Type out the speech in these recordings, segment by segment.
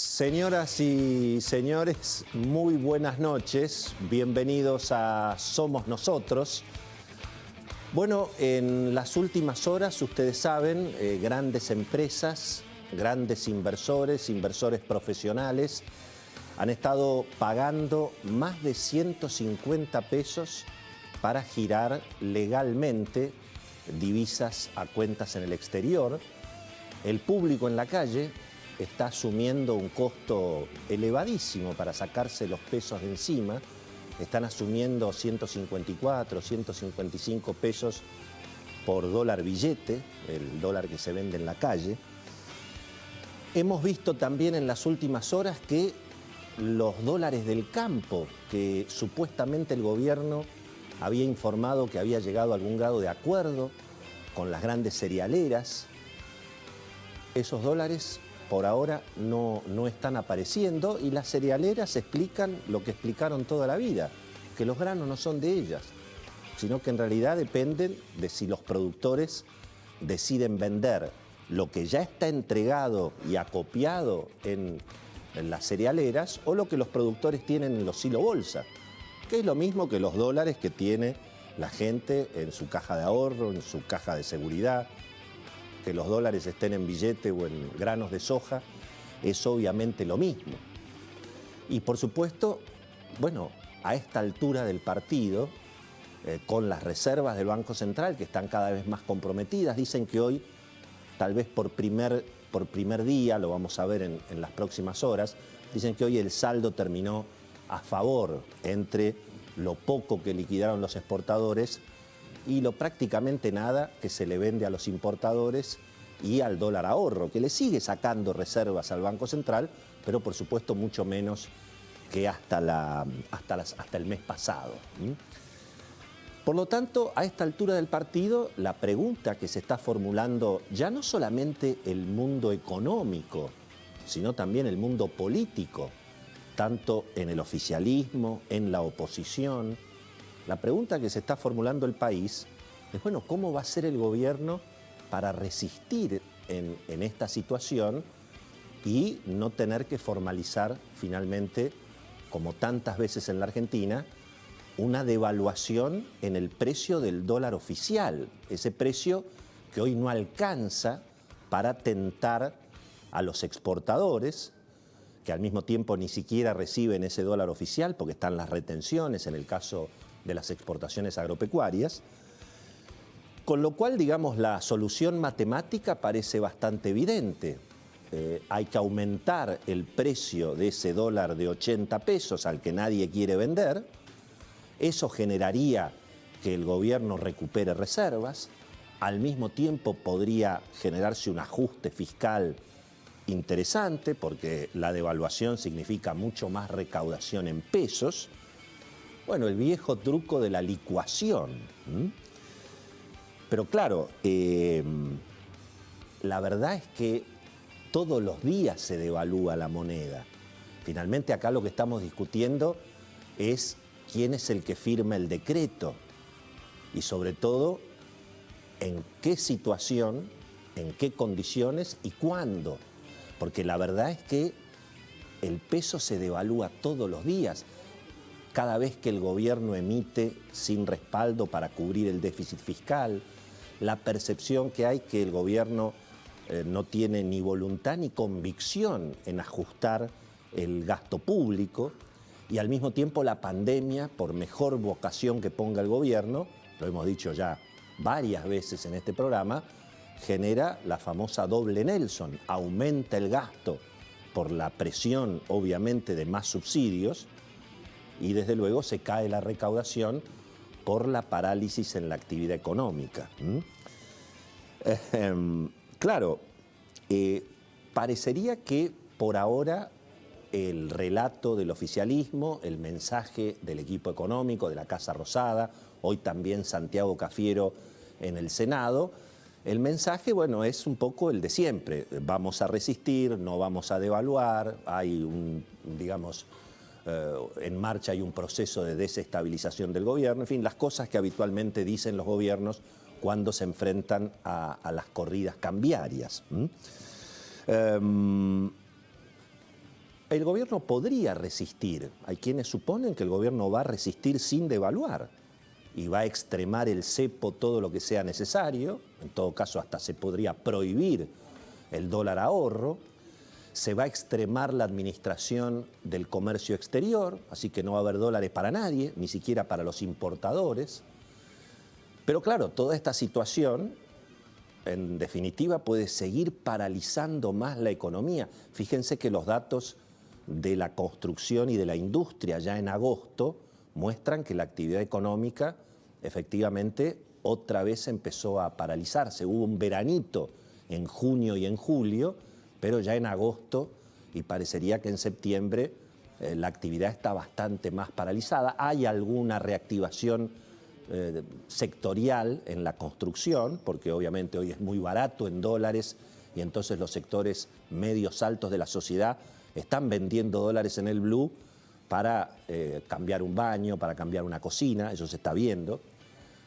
Señoras y señores, muy buenas noches. Bienvenidos a Somos Nosotros. Bueno, en las últimas horas, ustedes saben, grandes empresas, grandes inversores profesionales, han estado pagando más de 150 pesos para girar legalmente divisas a cuentas en el exterior. El público en la calle está asumiendo un costo elevadísimo para sacarse los pesos de encima. Están asumiendo 154, 155 pesos por dólar billete, el dólar que se vende en la calle. Hemos visto también en las últimas horas que los dólares del campo, que supuestamente el gobierno había informado que había llegado a algún grado de acuerdo con las grandes cerealeras, esos dólares por ahora no están apareciendo y las cerealeras explican lo que explicaron toda la vida, que los granos no son de ellas, sino que en realidad dependen de si los productores deciden vender lo que ya está entregado y acopiado en las cerealeras o lo que los productores tienen en los silo bolsa, que es lo mismo que los dólares que tiene la gente en su caja de ahorro, en su caja de seguridad. Que los dólares estén en billete o en granos de soja, es obviamente lo mismo. Y por supuesto, bueno, a esta altura del partido, con las reservas del Banco Central que están cada vez más comprometidas, dicen que hoy, tal vez por primer día, lo vamos a ver en las próximas horas, dicen que hoy el saldo terminó a favor entre lo poco que liquidaron los exportadores y lo prácticamente nada que se le vende a los importadores y al dólar ahorro, que le sigue sacando reservas al Banco Central, pero por supuesto mucho menos que hasta el mes pasado. Por lo tanto, a esta altura del partido, la pregunta que se está formulando ya no solamente el mundo económico, sino también el mundo político, tanto en el oficialismo, en la oposición. La pregunta que se está formulando el país es, bueno, ¿cómo va a ser el gobierno para resistir en esta situación y no tener que formalizar finalmente, como tantas veces en la Argentina, una devaluación en el precio del dólar oficial? Ese precio que hoy no alcanza para tentar a los exportadores, que al mismo tiempo ni siquiera reciben ese dólar oficial porque están las retenciones en el caso de las exportaciones agropecuarias, con lo cual, digamos, la solución matemática parece bastante evidente. Hay que aumentar el precio de ese dólar de 80 pesos al que nadie quiere vender. Eso generaría que el gobierno recupere reservas. Al mismo tiempo podría generarse un ajuste fiscal interesante porque la devaluación significa mucho más recaudación en pesos. Bueno, el viejo truco de la licuación. Pero claro, la verdad es que todos los días se devalúa la moneda. Finalmente acá lo que estamos discutiendo es quién es el que firma el decreto y sobre todo en qué situación, en qué condiciones y cuándo. Porque la verdad es que el peso se devalúa todos los días. Cada vez que el gobierno emite sin respaldo para cubrir el déficit fiscal, la percepción que hay que el gobierno no tiene ni voluntad ni convicción en ajustar el gasto público y al mismo tiempo la pandemia, por mejor vocación que ponga el gobierno, lo hemos dicho ya varias veces en este programa, genera la famosa doble Nelson, aumenta el gasto por la presión obviamente de más subsidios, y desde luego se cae la recaudación por la parálisis en la actividad económica. Claro, parecería que por ahora el relato del oficialismo, el mensaje del equipo económico, de la Casa Rosada, hoy también Santiago Cafiero en el Senado, el mensaje, bueno, es un poco el de siempre. Vamos a resistir, no vamos a devaluar, hay en marcha hay un proceso de desestabilización del gobierno, en fin, las cosas que habitualmente dicen los gobiernos cuando se enfrentan a las corridas cambiarias. el gobierno podría resistir. Hay quienes suponen que el gobierno va a resistir sin devaluar y va a extremar el cepo todo lo que sea necesario. En todo caso, hasta se podría prohibir el dólar ahorro. Se va a extremar la administración del comercio exterior, así que no va a haber dólares para nadie, ni siquiera para los importadores. Pero claro, toda esta situación, en definitiva, puede seguir paralizando más la economía. Fíjense que los datos de la construcción y de la industria ya en agosto muestran que la actividad económica efectivamente otra vez empezó a paralizarse. Hubo un veranito en junio y en julio, pero ya en agosto, y parecería que en septiembre, la actividad está bastante más paralizada. Hay alguna reactivación sectorial en la construcción, porque obviamente hoy es muy barato en dólares y entonces los sectores medios altos de la sociedad están vendiendo dólares en el blue para cambiar un baño, para cambiar una cocina, eso se está viendo.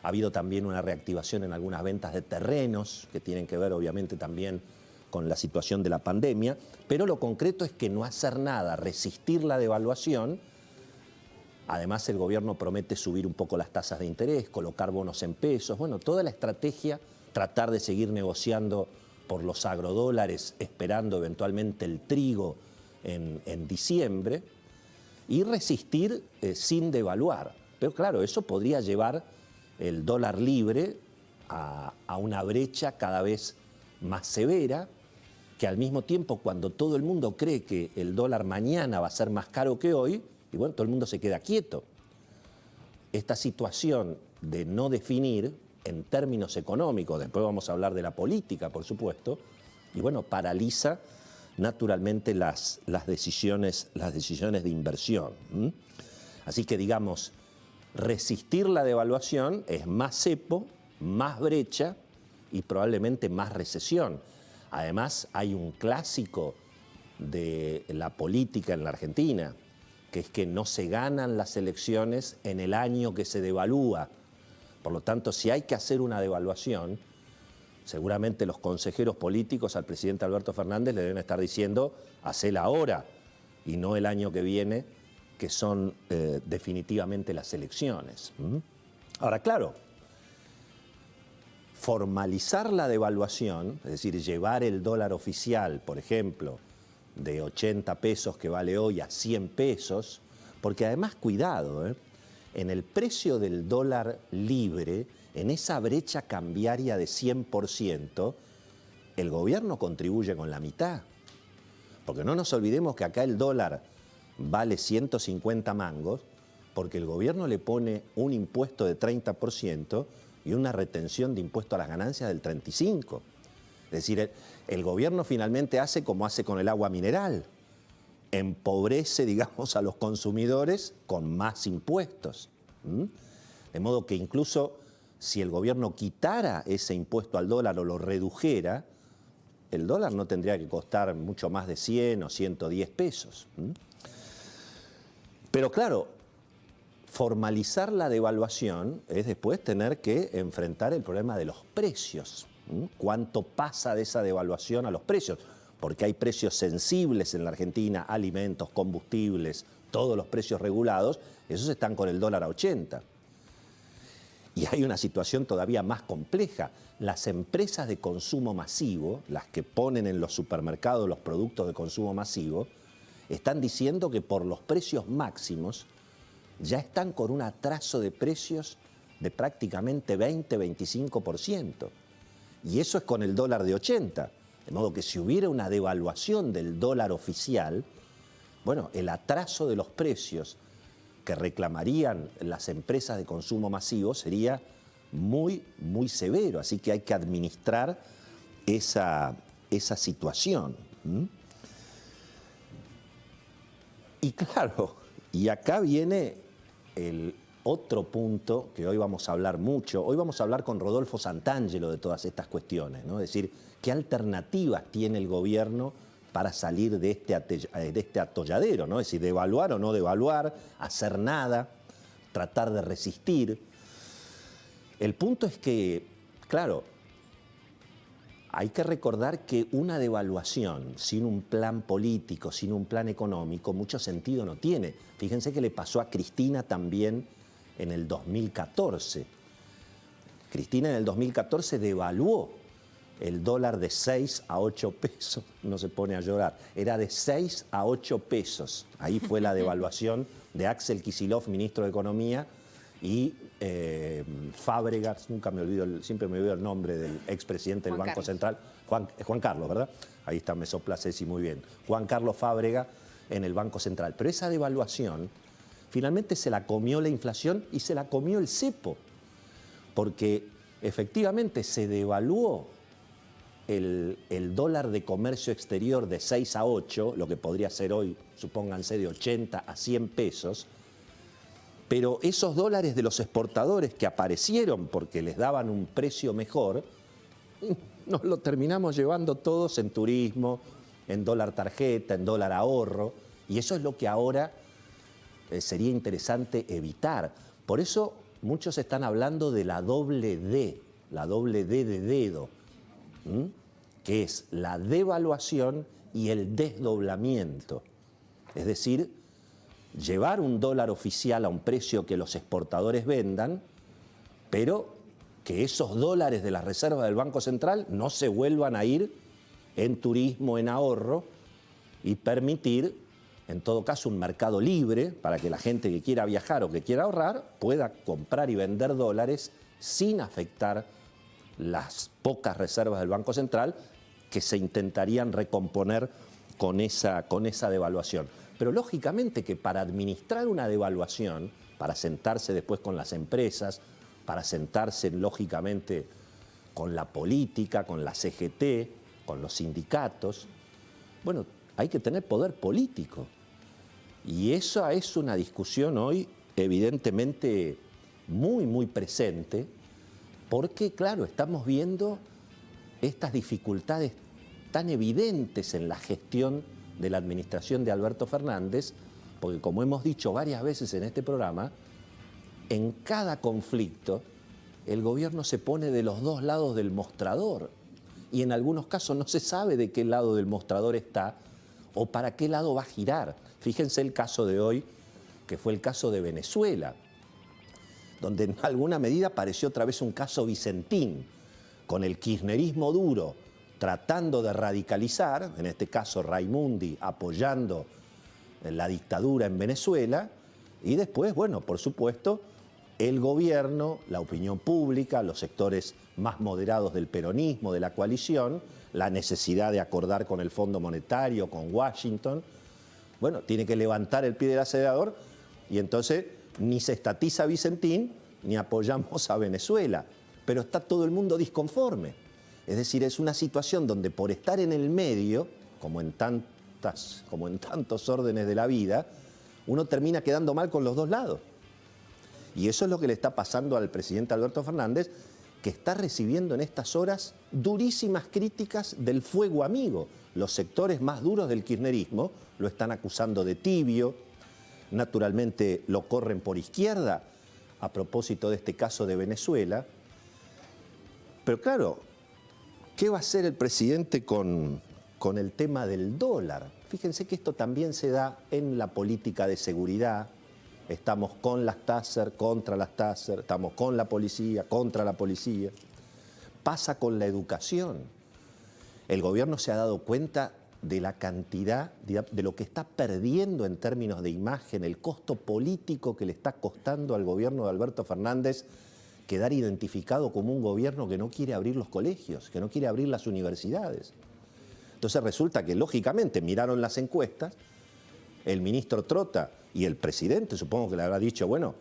Ha habido también una reactivación en algunas ventas de terrenos que tienen que ver obviamente también con la situación de la pandemia, pero lo concreto es que no hacer nada, resistir la devaluación. Además, el gobierno promete subir un poco las tasas de interés, colocar bonos en pesos. Bueno, toda la estrategia, tratar de seguir negociando por los agrodólares, esperando eventualmente el trigo en diciembre, y resistir sin devaluar. Pero claro, eso podría llevar el dólar libre a una brecha cada vez más severa, que al mismo tiempo, cuando todo el mundo cree que el dólar mañana va a ser más caro que hoy, y bueno, todo el mundo se queda quieto. Esta situación de no definir en términos económicos, después vamos a hablar de la política, por supuesto, y bueno, paraliza naturalmente las decisiones de inversión. Así que digamos, resistir la devaluación es más cepo, más brecha y probablemente más recesión. Además, hay un clásico de la política en la Argentina, que es que no se ganan las elecciones en el año que se devalúa. Por lo tanto, si hay que hacer una devaluación, seguramente los consejeros políticos al presidente Alberto Fernández le deben estar diciendo, hacela ahora y no el año que viene, que son definitivamente las elecciones. Ahora, claro, formalizar la devaluación, es decir, llevar el dólar oficial, por ejemplo, de 80 pesos que vale hoy a 100 pesos, porque además, cuidado, en el precio del dólar libre, en esa brecha cambiaria de 100%, el gobierno contribuye con la mitad. Porque no nos olvidemos que acá el dólar vale 150 mangos, porque el gobierno le pone un impuesto de 30% y una retención de impuesto a las ganancias del 35%. Es decir, el gobierno finalmente hace como hace con el agua mineral, empobrece, digamos, a los consumidores con más impuestos. De modo que incluso si el gobierno quitara ese impuesto al dólar o lo redujera, el dólar no tendría que costar mucho más de 100 o 110 pesos. Pero claro, formalizar la devaluación es después tener que enfrentar el problema de los precios. ¿Cuánto pasa de esa devaluación a los precios? Porque hay precios sensibles en la Argentina, alimentos, combustibles, todos los precios regulados, esos están con el dólar a 80. Y hay una situación todavía más compleja. Las empresas de consumo masivo, las que ponen en los supermercados los productos de consumo masivo, están diciendo que por los precios máximos ya están con un atraso de precios de prácticamente 20-25%. Y eso es con el dólar de 80. De modo que si hubiera una devaluación del dólar oficial, bueno, el atraso de los precios que reclamarían las empresas de consumo masivo sería muy, muy severo. Así que hay que administrar esa situación. Y claro, y acá viene el otro punto que hoy vamos a hablar mucho. Hoy vamos a hablar con Rodolfo Santangelo de todas estas cuestiones, ¿no? Es decir, ¿qué alternativas tiene el gobierno para salir de este atolladero, ¿no? Es decir, devaluar o no devaluar, hacer nada, tratar de resistir. El punto es que, claro, Hay que recordar que una devaluación sin un plan político, sin un plan económico, mucho sentido no tiene. Fíjense que le pasó a Cristina también en el 2014. Cristina en el 2014 devaluó el dólar de 6 a 8 pesos. No se pone a llorar. Era de 6 a 8 pesos. Ahí fue la devaluación de Axel Kicillof, ministro de Economía, y Fábregas, siempre me olvido el nombre del expresidente del Banco Central, Juan Carlos, ¿verdad? Ahí está, me sopla Ceci muy bien. Juan Carlos Fábrega en el Banco Central. Pero esa devaluación finalmente se la comió la inflación y se la comió el cepo, porque efectivamente se devaluó el dólar de comercio exterior de 6 a 8, lo que podría ser hoy, supónganse, de 80 a 100 pesos, pero esos dólares de los exportadores que aparecieron porque les daban un precio mejor, nos lo terminamos llevando todos en turismo, en dólar tarjeta, en dólar ahorro, y eso es lo que ahora sería interesante evitar. Por eso muchos están hablando de la doble D de dedo, que es la devaluación y el desdoblamiento. Es decir, llevar un dólar oficial a un precio que los exportadores vendan, pero que esos dólares de las reservas del Banco Central no se vuelvan a ir en turismo, en ahorro, y permitir, en todo caso, un mercado libre para que la gente que quiera viajar o que quiera ahorrar pueda comprar y vender dólares sin afectar las pocas reservas del Banco Central que se intentarían recomponer con esa devaluación. Pero lógicamente que para administrar una devaluación, para sentarse después con las empresas, para sentarse lógicamente con la política, con la CGT, con los sindicatos, bueno, hay que tener poder político. Y esa es una discusión hoy evidentemente muy presente, porque claro, estamos viendo estas dificultades tan evidentes en la gestión de la administración de Alberto Fernández, porque como hemos dicho varias veces en este programa, en cada conflicto el gobierno se pone de los dos lados del mostrador y en algunos casos no se sabe de qué lado del mostrador está o para qué lado va a girar. Fíjense el caso de hoy, que fue el caso de Venezuela, donde en alguna medida pareció otra vez un caso Vicentín, con el kirchnerismo duro tratando de radicalizar, en este caso Raimundi apoyando la dictadura en Venezuela, y después, bueno, por supuesto, el gobierno, la opinión pública, los sectores más moderados del peronismo, de la coalición, la necesidad de acordar con el Fondo Monetario, con Washington, bueno, tiene que levantar el pie del acelerador y entonces ni se estatiza Vicentín ni apoyamos a Venezuela, pero está todo el mundo disconforme. Es decir, es una situación donde por estar en el medio, como en tantos órdenes de la vida, uno termina quedando mal con los dos lados. Y eso es lo que le está pasando al presidente Alberto Fernández, que está recibiendo en estas horas durísimas críticas del fuego amigo. Los sectores más duros del kirchnerismo lo están acusando de tibio, naturalmente lo corren por izquierda, a propósito de este caso de Venezuela. Pero claro, ¿qué va a hacer el presidente con el tema del dólar? Fíjense que esto también se da en la política de seguridad. Estamos con las Taser, contra las Taser, estamos con la policía, contra la policía. Pasa con la educación. El gobierno se ha dado cuenta de la cantidad, de lo que está perdiendo en términos de imagen, el costo político que le está costando al gobierno de Alberto Fernández quedar identificado como un gobierno que no quiere abrir los colegios, que no quiere abrir las universidades. Entonces resulta que, lógicamente, miraron las encuestas, el ministro Trota y el presidente, supongo que le habrá dicho, bueno,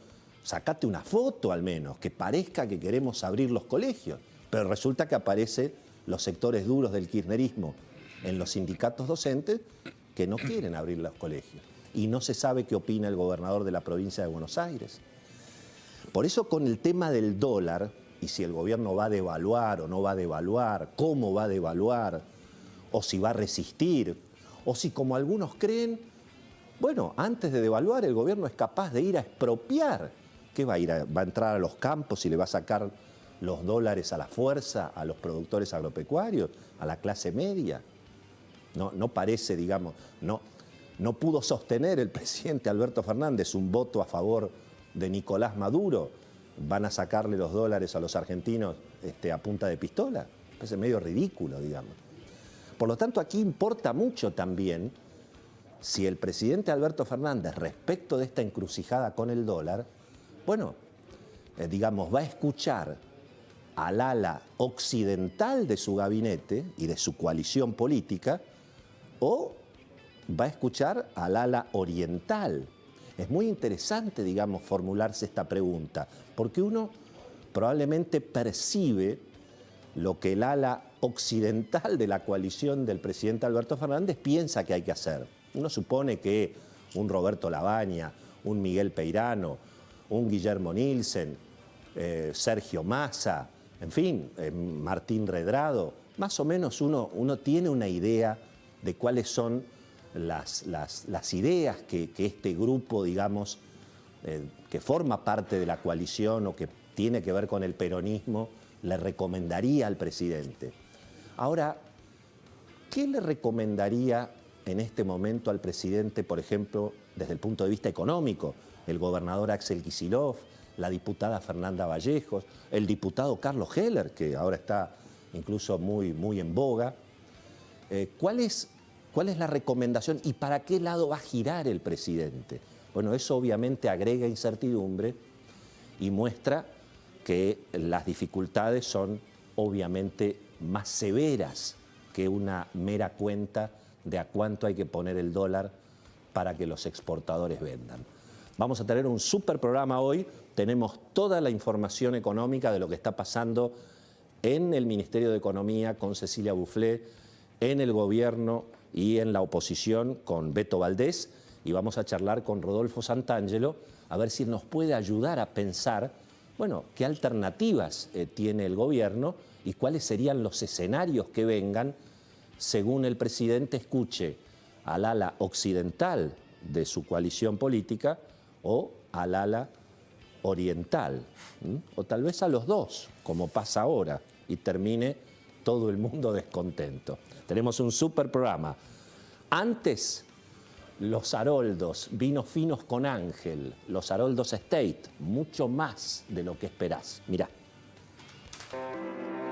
sacate una foto al menos, que parezca que queremos abrir los colegios. Pero resulta que aparecen los sectores duros del kirchnerismo en los sindicatos docentes que no quieren abrir los colegios. Y no se sabe qué opina el gobernador de la provincia de Buenos Aires. Por eso con el tema del dólar, y si el gobierno va a devaluar o no va a devaluar, cómo va a devaluar, o si va a resistir, o si como algunos creen, bueno, antes de devaluar el gobierno es capaz de ir a expropiar. ¿Qué va a ir? ¿Va a entrar a los campos y le va a sacar los dólares a la fuerza a los productores agropecuarios, a la clase media. No parece, digamos, no pudo sostener el presidente Alberto Fernández un voto a favor de Nicolás Maduro. Van a sacarle los dólares a los argentinos a punta de pistola. Es medio ridículo, digamos. Por lo tanto, aquí importa mucho también si el presidente Alberto Fernández, respecto de esta encrucijada con el dólar, bueno, digamos, va a escuchar al ala occidental de su gabinete y de su coalición política, o va a escuchar al ala oriental. Es muy interesante, digamos, formularse esta pregunta, porque uno probablemente percibe lo que el ala occidental de la coalición del presidente Alberto Fernández piensa que hay que hacer. Uno supone que un Roberto Labaña, un Miguel Peirano, un Guillermo Nielsen, Sergio Massa, en fin, Martín Redrado, más o menos uno tiene una idea de cuáles son las ideas que este grupo, digamos, que forma parte de la coalición o que tiene que ver con el peronismo, le recomendaría al presidente. Ahora, ¿qué le recomendaría en este momento al presidente, por ejemplo, desde el punto de vista económico? El gobernador Axel Kicillof, la diputada Fernanda Vallejos, el diputado Carlos Heller, que ahora está incluso muy en boga. ¿Cuál es la recomendación y para qué lado va a girar el presidente? Bueno, eso obviamente agrega incertidumbre y muestra que las dificultades son obviamente más severas que una mera cuenta de a cuánto hay que poner el dólar para que los exportadores vendan. Vamos a tener un súper programa hoy, tenemos toda la información económica de lo que está pasando en el Ministerio de Economía con Cecilia Bouflé, en el gobierno y en la oposición con Beto Valdés, y vamos a charlar con Rodolfo Santangelo a ver si nos puede ayudar a pensar, bueno, qué alternativas tiene el gobierno y cuáles serían los escenarios que vengan según el presidente escuche al ala occidental de su coalición política o al ala oriental, o tal vez a los dos, como pasa ahora, y termine todo el mundo descontento. Tenemos un súper programa. Antes, los Haroldos, vinos finos con Ángel, los Haroldos Estate, mucho más de lo que esperás. Mirá.